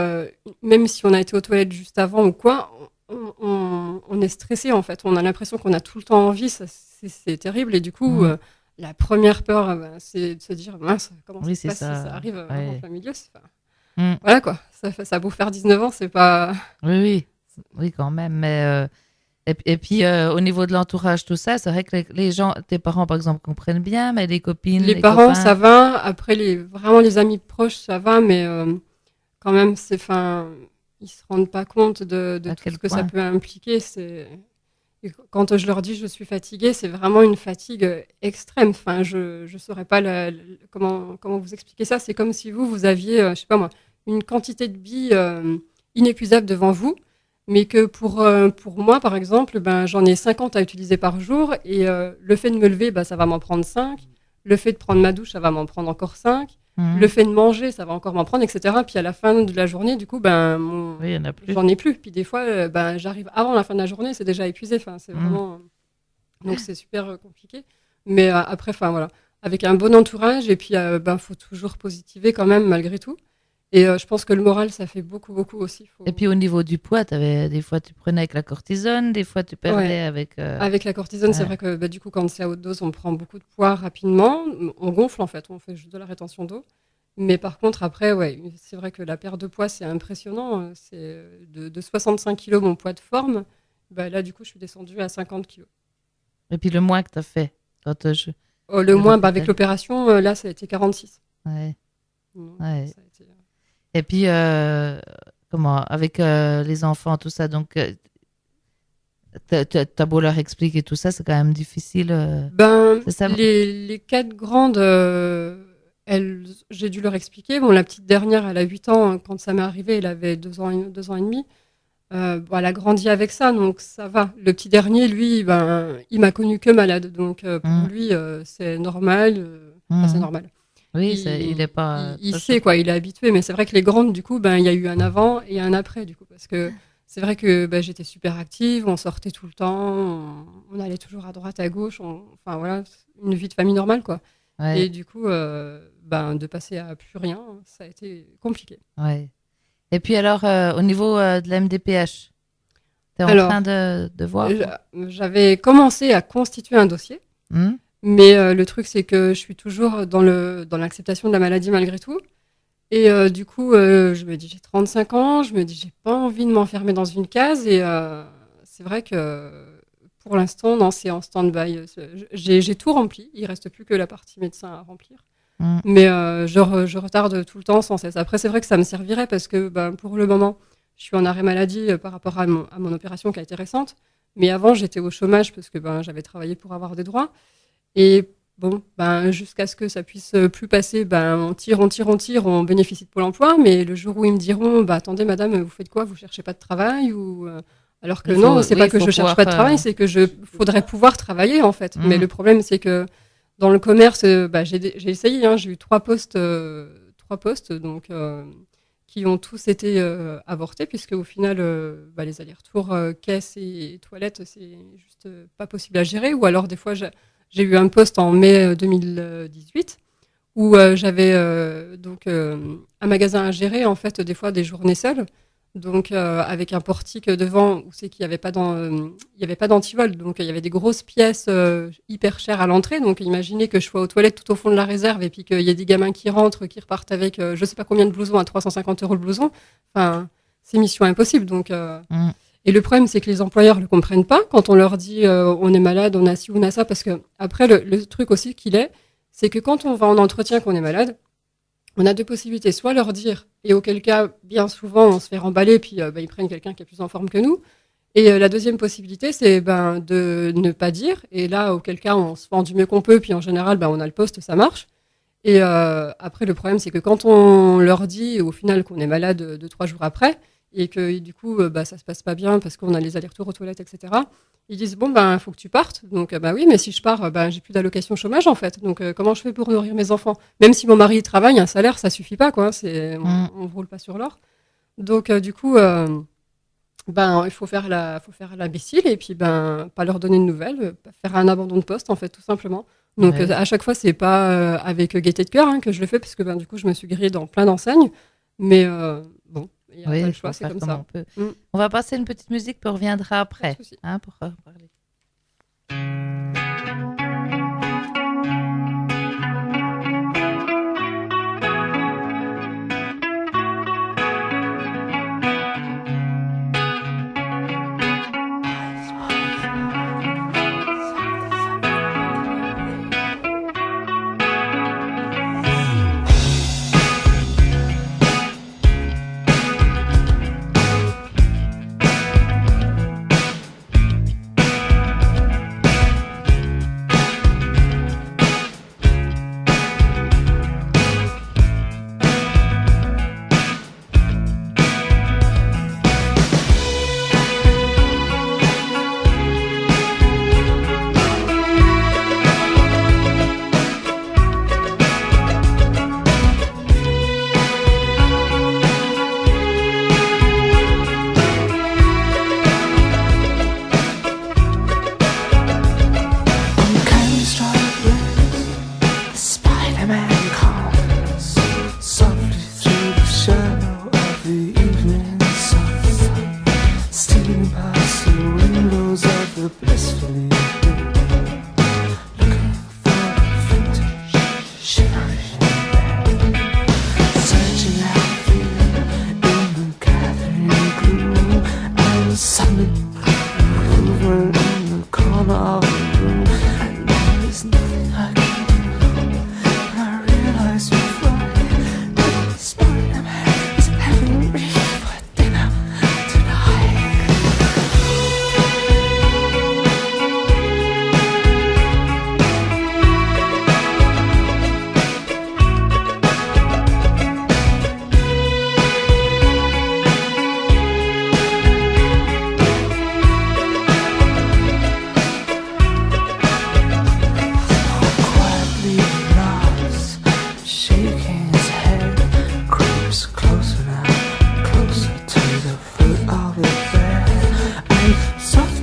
même si on a été aux toilettes juste avant ou quoi, on est stressé, en fait. On a l'impression qu'on a tout le temps envie. C'est terrible. Et du coup, la première peur, c'est de se dire, mince, comment ça se passe si ça arrive en plein milieu. Voilà, quoi. Ça a beau faire 19 ans, c'est pas... Oui, quand même. Mais, et puis, au niveau de l'entourage, tout ça, c'est vrai que les gens, tes parents, par exemple, comprennent bien, mais les copines, les parents, copains... ça va. Après, vraiment, les amis proches, ça va. Mais quand même, ils se rendent pas compte de tout ce que ça peut impliquer. Et quand je leur dis je suis fatiguée, c'est vraiment une fatigue extrême. Enfin, je saurais pas comment vous expliquer ça. C'est comme si vous aviez, je sais pas moi, une quantité de billes inépuisable devant vous. Mais que pour moi, par exemple, j'en ai 50 à utiliser par jour et le fait de me lever, ça va m'en prendre 5. Le fait de prendre ma douche, ça va m'en prendre encore 5. Le fait de manger, ça va encore m'en prendre, etc. Puis à la fin de la journée, du coup, j'en ai plus. Puis des fois, j'arrive avant la fin de la journée, c'est déjà épuisé. Enfin, c'est vraiment... Donc c'est super compliqué. Mais après, voilà, avec un bon entourage et puis faut toujours positiver quand même malgré tout. Et je pense que le moral, ça fait beaucoup, beaucoup aussi. Et puis au niveau du poids, des fois tu prenais avec la cortisone, des fois tu perdais avec... Avec la cortisone, c'est vrai que du coup, quand c'est à haute dose, on prend beaucoup de poids rapidement. On gonfle en fait, on fait juste de la rétention d'eau. Mais par contre, après, c'est vrai que la perte de poids, c'est impressionnant. C'est de 65 kilos mon poids de forme. Là, du coup, je suis descendue à 50 kilos. Et puis le moins que tu as fait le moins, avec l'opération, là, ça a été 46. Ouais. Ça a été... Et puis, avec les enfants, tout ça, donc, t'as beau leur expliquer tout ça, c'est quand même difficile. C'est ça? Les 4 grandes, j'ai dû leur expliquer. Bon, la petite dernière, elle a 8 ans. Quand ça m'est arrivé, elle avait 2 ans et demi. Elle a grandi avec ça, donc ça va. Le petit dernier, lui, il m'a connu que malade, donc pour lui, c'est normal. C'est normal. Oui, il est pas. Il sait quoi, il est habitué, mais c'est vrai que les grandes, du coup, il y a eu un avant et un après, du coup, parce que c'est vrai que j'étais super active, on sortait tout le temps, on allait toujours à droite, à gauche, enfin voilà, une vie de famille normale, quoi. Ouais. Et du coup, de passer à plus rien, ça a été compliqué. Ouais. Et puis alors, au niveau de la MDPH, tu es en train de voir J'avais commencé à constituer un dossier, mais le truc, c'est que je suis toujours dans l'acceptation de la maladie malgré tout. Et du coup, je me dis, j'ai 35 ans, je me dis, j'ai pas envie de m'enfermer dans une case. Et c'est vrai que pour l'instant, non, c'est en stand-by. J'ai tout rempli, il reste plus que la partie médecin à remplir. Mais je retarde tout le temps sans cesse. Après, c'est vrai que ça me servirait parce que pour le moment, je suis en arrêt maladie par rapport à mon opération qui a été récente. Mais avant, j'étais au chômage parce que j'avais travaillé pour avoir des droits. Et bon, jusqu'à ce que ça puisse plus passer, on tire, on bénéficie de Pôle emploi. Mais le jour où ils me diront, attendez, madame, vous faites quoi? Vous cherchez pas de travail ou alors que non, c'est pas que je cherche pas de travail, c'est que faudrait pouvoir travailler en fait. Mais le problème, c'est que dans le commerce, j'ai essayé, hein, j'ai eu 3 postes, donc qui ont tous été avortés puisque au final, les allers-retours caisse et toilettes, c'est juste pas possible à gérer. Ou alors des fois, j'ai eu un poste en mai 2018 où j'avais un magasin à gérer, en fait, des fois des journées seules. Donc, avec un portique devant où c'est qu'il n'y avait pas d'antivol. Donc, il y avait des grosses pièces hyper chères à l'entrée. Donc, imaginez que je sois aux toilettes tout au fond de la réserve et puis qu'il y ait des gamins qui rentrent, qui repartent avec je sais pas combien de blousons à 350 € le blouson. Enfin, c'est mission impossible. Donc, et le problème, c'est que les employeurs ne le comprennent pas quand on leur dit on est malade, on a ci, on a ça. Parce que après, le truc aussi c'est que quand on va en entretien qu'on est malade, on a 2 possibilités. Soit leur dire, et auquel cas, bien souvent, on se fait remballer, puis ils prennent quelqu'un qui est plus en forme que nous. Et la deuxième possibilité, c'est de ne pas dire. Et là, auquel cas, on se vend du mieux qu'on peut, puis en général, on a le poste, ça marche. Et après, le problème, c'est que quand on leur dit, au final, qu'on est malade 2-3 jours après, et que du coup, ça se passe pas bien parce qu'on a les allers-retours aux toilettes, etc., ils disent faut que tu partes. Donc oui, mais si je pars, j'ai plus d'allocation chômage en fait. Donc comment je fais pour nourrir mes enfants? Même si mon mari travaille, un salaire ça suffit pas quoi. On roule pas sur l'or. Donc du coup, il faut faire l'imbécile et puis pas leur donner de nouvelles, faire un abandon de poste en fait tout simplement. Donc à chaque fois c'est pas avec gaieté de cœur que je le fais parce que du coup je me suis grillée dans plein d'enseignes. Mais bon. Il y a pas le choix, c'est comme ça. On va passer une petite musique, puis on reviendra après pour parler.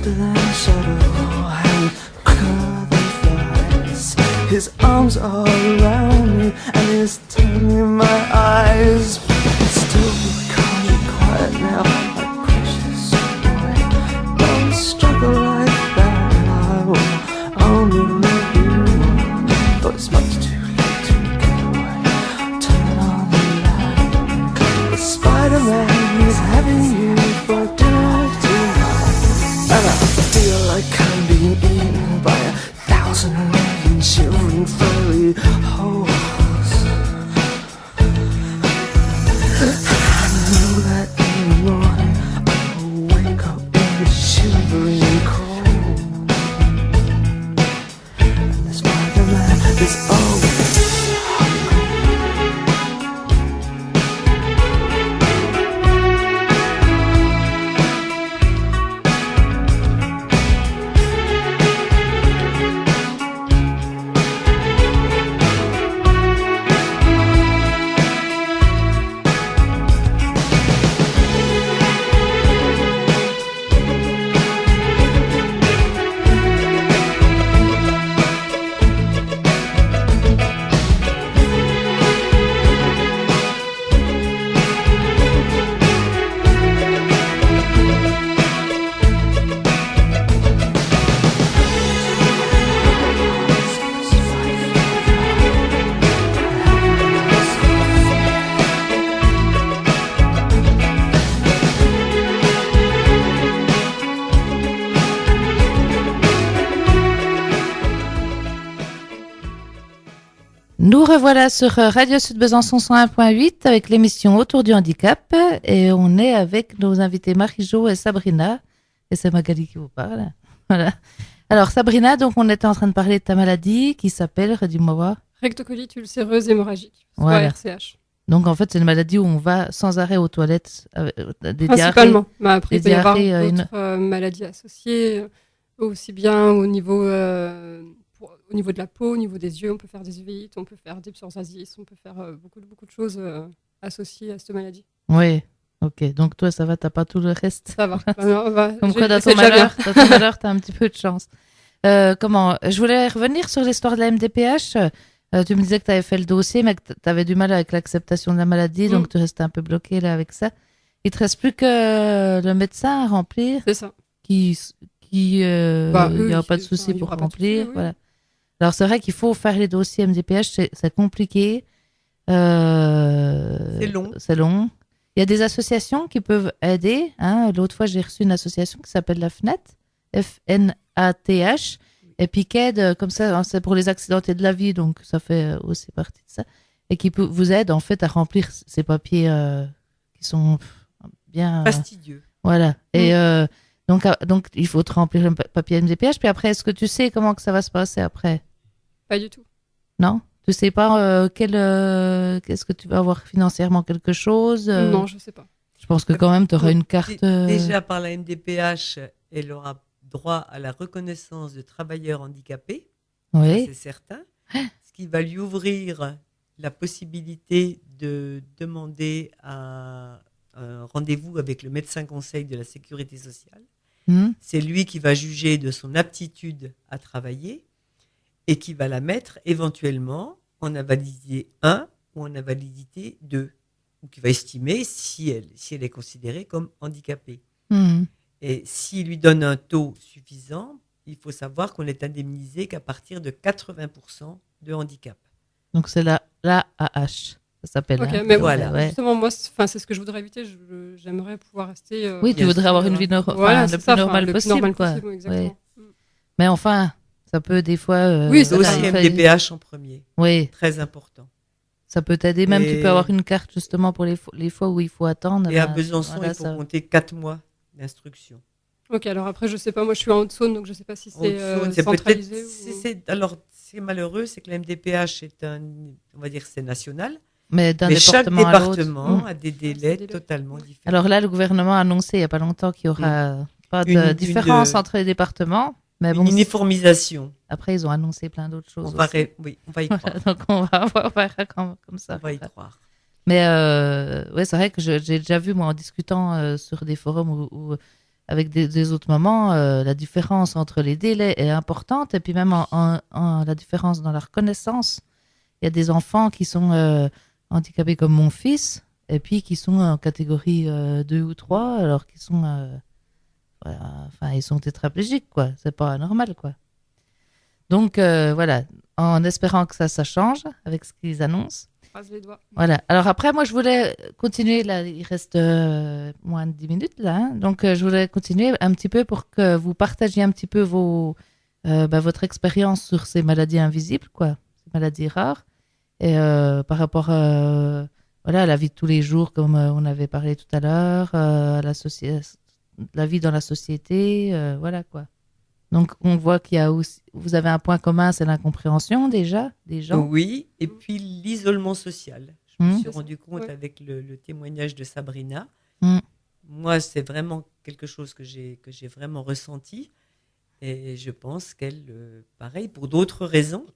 softer than a shadow and curving thighs. His arms are around me and he's turning my eyes. Still can't be quiet now, my precious boy. Don't struggle like that, I will only love you. But it's much too late to get away. Turn on the light. The Spider-Man is having you for dinner tonight. And I feel like I'm being eaten by 1,000 million shivering furry holes. I know that in the morning I'll wake up in the shivering cold. And the Spider-Man is always Nous revoilà sur Radio Sud Besançon 101.8 avec l'émission Autour du handicap et on est avec nos invités Marie-Jo et Sabrina et c'est Magali qui vous parle. Voilà. Alors Sabrina, donc on était en train de parler de ta maladie qui s'appelle, redis-moi voir. Rectocolite ulcéreuse hémorragique, Voilà. RCH. Donc en fait c'est une maladie où on va sans arrêt aux toilettes, des Principalement. Mais après il des peut y avoir diarrhées, d'autres maladies associées, aussi bien au niveau de la peau, au niveau des yeux, on peut faire des uvéites, on peut faire des psoriasis, on peut faire beaucoup de choses associées à cette maladie. Oui, ok. Donc toi ça va, t'as pas tout le reste. Ça va. On va Comme quoi dans ton malheur, t'as un petit peu de chance. Je voulais revenir sur l'histoire de la MDPH. Tu me disais que tu avais fait le dossier, mais que tu avais du mal avec l'acceptation de la maladie, donc tu restais un peu bloqué là avec ça. Il te reste plus que le médecin à remplir. C'est ça. Il n'y aura pas de souci pour remplir. Oui. Voilà. Alors c'est vrai qu'il faut faire les dossiers MDPH, c'est compliqué. C'est long. C'est long. Il y a des associations qui peuvent aider. Hein. L'autre fois, j'ai reçu une association qui s'appelle la FNAT, FNATH, et puis qui aide, comme ça, c'est pour les accidentés de la vie, donc ça fait aussi partie de ça, et qui vous aide en fait à remplir ces papiers qui sont bien fastidieux. Voilà. Et donc il faut te remplir le papier MDPH. Puis après, est-ce que tu sais comment que ça va se passer après? Pas du tout. Non? Tu sais pas qu'est-ce que tu vas avoir financièrement quelque chose? Non, je sais pas. Je pense que quand même tu auras une carte. Déjà par la MDPH, elle aura droit à la reconnaissance de travailleurs handicapés. Oui. C'est certain. Ce qui va lui ouvrir la possibilité de demander un rendez-vous avec le médecin conseil de la sécurité sociale. C'est lui qui va juger de son aptitude à travailler et qui va la mettre éventuellement en invalidité 1 ou en invalidité 2, ou qui va estimer si elle est considérée comme handicapée. Et s'il lui donne un taux suffisant, il faut savoir qu'on est indemnisé qu'à partir de 80% de handicap. Donc c'est l'AAH. Ça s'appelle. Okay, mais voilà. Justement, moi, c'est ce que je voudrais éviter. J'aimerais pouvoir rester. Oui, tu voudrais avoir une vie le plus normale possible, quoi. Exactement. Oui. Mais enfin, ça peut des fois. Oui, c'est aussi MDPH en premier. Oui. Très important. Ça peut t'aider. Même, tu peux avoir une carte justement pour les fois où il faut attendre. Et à Besançon, il faut compter 4 mois d'instruction. Ok, alors après, je sais pas. Moi, je suis en Haute-Saône, donc je sais pas si c'est centralisé. Alors, c'est malheureux, c'est que la MDPH est on va dire, c'est national. Mais chaque département a des délais totalement différents. Alors là, le gouvernement a annoncé il n'y a pas longtemps qu'il n'y aura pas de différence entre les départements. Mais bon, uniformisation. Après, ils ont annoncé plein d'autres choses. Oui, on va y croire. Donc, on va voir comme ça. On va y croire. Mais ouais, c'est vrai que j'ai déjà vu, moi, en discutant sur des forums où avec des autres mamans, la différence entre les délais est importante et puis même la différence dans la reconnaissance. Il y a des enfants qui sont handicapés comme mon fils et puis qui sont en catégorie 2 ou 3 alors qu'ils sont enfin ils sont tétraplégiques quoi, c'est pas normal quoi. Donc voilà, en espérant que ça change avec ce qu'ils annoncent. Croise les doigts. Voilà. Alors après, moi, je voulais continuer. Là, il reste moins de 10 minutes là. Donc, je voulais continuer un petit peu pour que vous partagiez un petit peu votre expérience sur ces maladies invisibles, quoi, ces maladies rares, et par rapport à la vie de tous les jours, comme on avait parlé tout à l'heure, à la vie dans la société, voilà quoi. Donc, on voit qu'il y a aussi, vous avez un point commun, c'est l'incompréhension déjà des gens. Oui, et puis l'isolement social. Je me suis rendu compte Ouais. avec le témoignage de Sabrina. Mm. Moi, c'est vraiment quelque chose que j'ai vraiment ressenti. Et je pense qu'elle, pareil, pour d'autres raisons,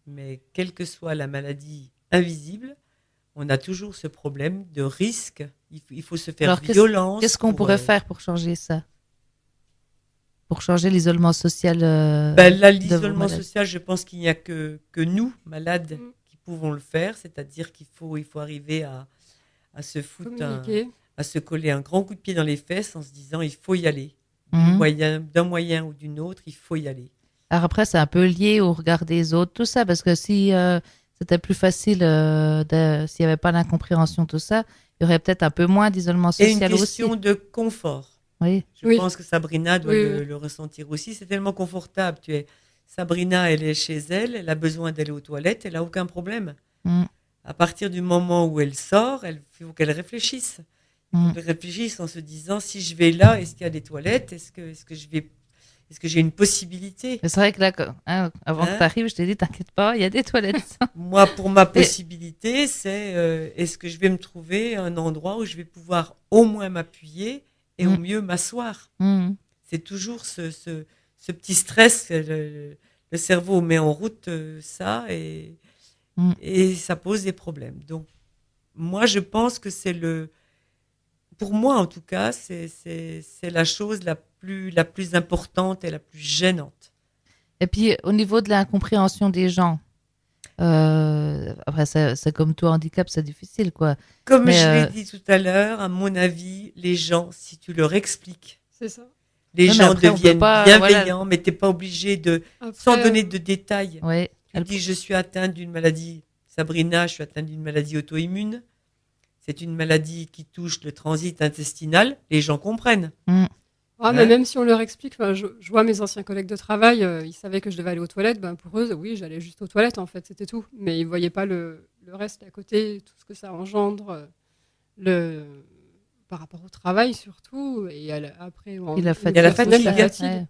mais quelle que soit la maladie invisible, on a toujours ce problème de risque. Il faut se faire Alors, violence. Qu'est-ce qu'on pour, pourrait faire pour changer ça? Pour changer l'isolement social Là, de vos l'isolement malades. social, je pense qu'il n'y a que nous, malades, Mm. qui pouvons le faire. C'est-à-dire qu'il faut arriver à se foutre Communiquer. à se coller un grand coup de pied dans les fesses en se disant il faut y aller. Mhm. D'un moyen ou d'une autre, il faut y aller. Alors après, c'est un peu lié au regard des autres, tout ça, parce que si c'était plus facile, s'il n'y avait pas d'incompréhension, tout ça, il y aurait peut-être un peu moins d'isolement Et une social aussi. question de confort. Oui. Je Oui. pense que Sabrina doit Oui. le ressentir aussi. C'est tellement confortable. Sabrina, elle est chez elle, elle a besoin d'aller aux toilettes, elle n'a aucun problème. Mm. À partir du moment où elle sort, il faut qu'elle réfléchisse. Il faut Mm. qu'elle réfléchisse en se disant si je vais là, est-ce qu'il y a des toilettes? Est-ce que j'ai une possibilité? Mais c'est vrai que là, avant que Hein? tu arrives, je t'ai dit, t'inquiète pas, il y a des toilettes. Moi, pour ma possibilité, c'est est-ce que je vais me trouver un endroit où je vais pouvoir au moins m'appuyer et au mieux m'asseoir? Mm. C'est toujours ce petit stress que le cerveau met en route ça et ça pose des problèmes. Donc, moi, je pense que pour moi en tout cas, c'est la chose la plus importante et la plus gênante. Et puis, au niveau de l'incompréhension des gens, après, c'est comme tout handicap, c'est difficile, quoi. Comme Mais, je l'ai dit tout à l'heure, à mon avis, les gens, si tu leur expliques, C'est ça. les Ouais, mais gens après, on peut deviennent pas, bienveillants, mais tu n'es pas obligé Après, sans donner de détails. Oui. Tu dis, je suis atteinte d'une maladie, Sabrina, je suis atteinte d'une maladie auto-immune. C'est une maladie qui touche le transit intestinal. Les gens comprennent. mais Hein? même si on leur explique, je vois mes anciens collègues de travail, ils savaient que je devais aller aux toilettes. Ben, pour eux, oui, j'allais juste aux toilettes, en fait, c'était tout. Mais ils ne voyaient pas le reste à côté, tout ce que ça engendre, par rapport au travail surtout. Et après, Il a Il y a la personnel, fatigue. Ouais.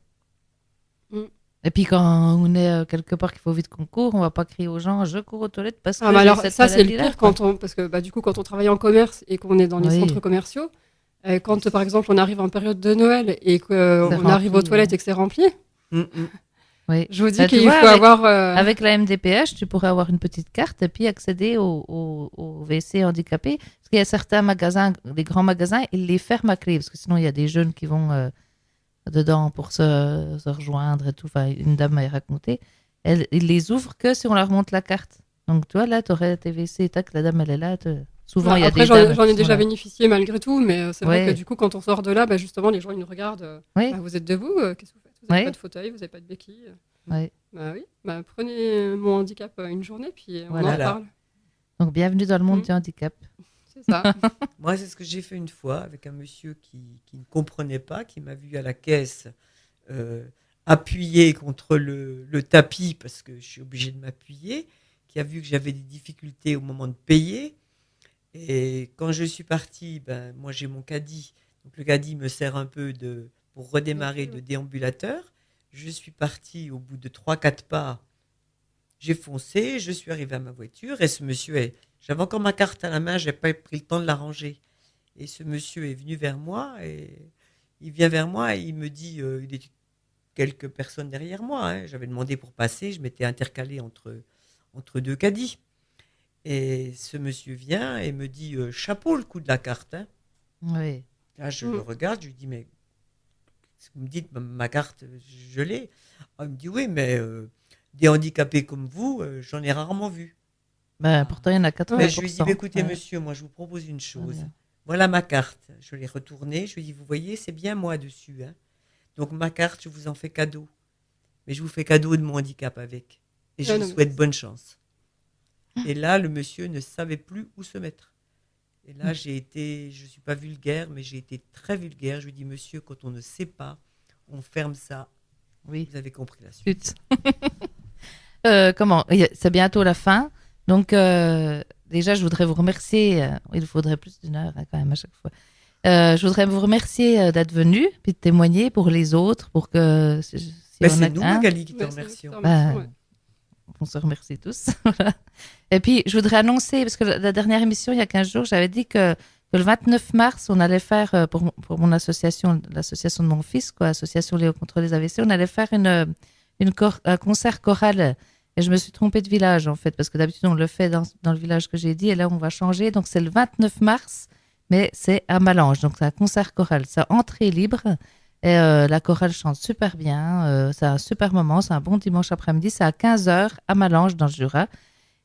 Mm. Et puis quand on est quelque part qu'il faut vite qu'on court, on va pas crier aux gens je cours aux toilettes parce que Ah, mais j'ai alors, cette ça, c'est le maladie-là, pire quoi. parce que du coup, quand on travaille en commerce et qu'on est dans les Oui. centres commerciaux, quand par exemple on arrive en période de Noël et qu'on C'est arrive aux rempli, toilettes ouais. et que c'est rempli, Oui. je vous dis Bah, tu qu'il vois, faut avoir. Avec la MDPH, tu pourrais avoir une petite carte et puis accéder au WC handicapé. Parce qu'il y a certains magasins, les grands magasins, ils les ferment à clé parce que sinon il y a des jeunes qui vont dedans pour se rejoindre et tout. Enfin, une dame m'a raconté. Ils les ouvrent que si on leur montre la carte. Donc toi, là, tu aurais tes WC, tac, la dame, elle est là. Souvent, il y a Après, des dames j'en ai qui sont déjà là. bénéficié malgré tout, mais c'est vrai Ouais. que du coup, quand on sort de là, justement, les gens ils nous regardent. Oui. Vous êtes debout, qu'est-ce que vous faites? Vous n'avez Ouais. pas de fauteuil, vous n'avez pas de béquille. Ouais. Bah oui, prenez mon handicap une journée, puis on Voilà. en parle. Donc, bienvenue dans le monde Mm. du handicap. C'est ça. Moi, c'est ce que j'ai fait une fois avec un monsieur qui ne comprenait pas, qui m'a vu à la caisse appuyé contre le tapis parce que je suis obligé de m'appuyer, qui a vu que j'avais des difficultés au moment de payer. Et quand je suis partie, moi j'ai mon caddie. Donc le caddie me sert un peu pour redémarrer de déambulateur. Je suis partie au bout de 3-4 pas. J'ai foncé, je suis arrivée à ma voiture et ce monsieur, j'avais encore ma carte à la main, je n'ai pas pris le temps de la ranger. Et ce monsieur est venu vers moi et il vient vers moi et il me dit, il est quelques personnes derrière moi. Hein. J'avais demandé pour passer, je m'étais intercalé entre deux caddies. Et ce monsieur vient et me dit, chapeau le coup de la carte. Hein. Oui. Là, je le regarde, je lui dis, mais Vous me dites, ma carte, je l'ai. Il me dit, oui, mais des handicapés comme vous, j'en ai rarement vu. Pourtant, il y en a 80%. Mais je lui dis, écoutez, Ouais. monsieur, moi, je vous propose une chose. Ouais. Voilà ma carte. Je l'ai retournée. Je lui dis, vous voyez, c'est bien moi dessus. Hein. Donc, ma carte, je vous en fais cadeau. Mais je vous fais cadeau de mon handicap avec. Et je vous souhaite bonne chance. Et là, le monsieur ne savait plus où se mettre. Et là, je ne suis pas vulgaire, mais j'ai été très vulgaire. Je lui dis, monsieur, quand on ne sait pas, on ferme ça. Oui. Vous avez compris la suite. C'est bientôt la fin. Donc, déjà, je voudrais vous remercier. Il faudrait plus d'une heure quand même à chaque fois. Je voudrais vous remercier d'être venu, puis de témoigner pour les autres, pour que... c'est nous, Magali, qui te remercions. On se remercie tous. Voilà. Et puis, je voudrais annoncer, parce que la dernière émission, il y a 15 jours, j'avais dit que le 29 mars, on allait faire, pour mon association, l'association de mon fils, Association Léo contre les AVC, on allait faire un concert choral. Et je me suis trompée de village, en fait, parce que d'habitude, on le fait dans le village que j'ai dit, et là, on va changer. Donc, c'est le 29 mars, mais c'est à Malange. Donc, c'est un concert choral. C'est entrée libre. Et la chorale chante super bien. C'est un super moment. C'est un bon dimanche après-midi. C'est à 15h à Malange, dans le Jura.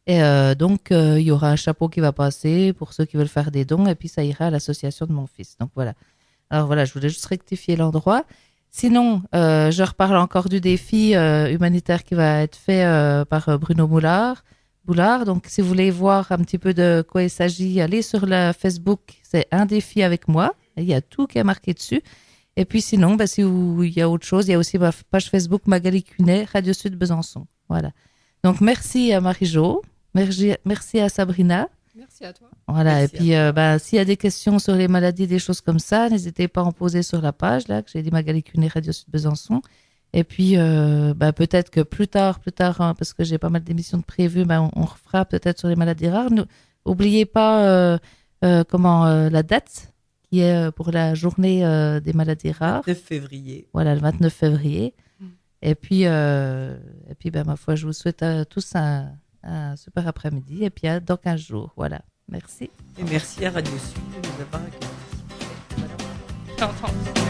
Et donc, il y aura un chapeau qui va passer pour ceux qui veulent faire des dons. Et puis, ça ira à l'association de mon fils. Donc, voilà. Alors, voilà, je voulais juste rectifier l'endroit. Sinon, je reparle encore du défi humanitaire qui va être fait par Bruno Boulard. Donc, si vous voulez voir un petit peu de quoi il s'agit, allez sur le Facebook. C'est un défi avec moi. Il y a tout qui est marqué dessus. Et puis sinon, si il y a autre chose, il y a aussi ma page Facebook Magali Cunet, Radio Sud Besançon. Voilà. Donc, merci à Marie-Jo. Merci à Sabrina. Merci à toi. Voilà. Merci. Et puis, s'il y a des questions sur les maladies, des choses comme ça, n'hésitez pas à en poser sur la page, là, que j'ai dit Magali Cunet, Radio Sud Besançon. Et puis, peut-être que plus tard, hein, parce que j'ai pas mal d'émissions de prévues, on refera peut-être sur les maladies rares. N'oubliez pas la date qui est pour la journée des maladies rares. 9 février. Voilà, le 29 février. Et puis, ma foi, je vous souhaite à tous un super après-midi. Et puis, dans 15 jours. Voilà. Merci. Et merci à Radio Sud de nous avoir accueillis. J'entends.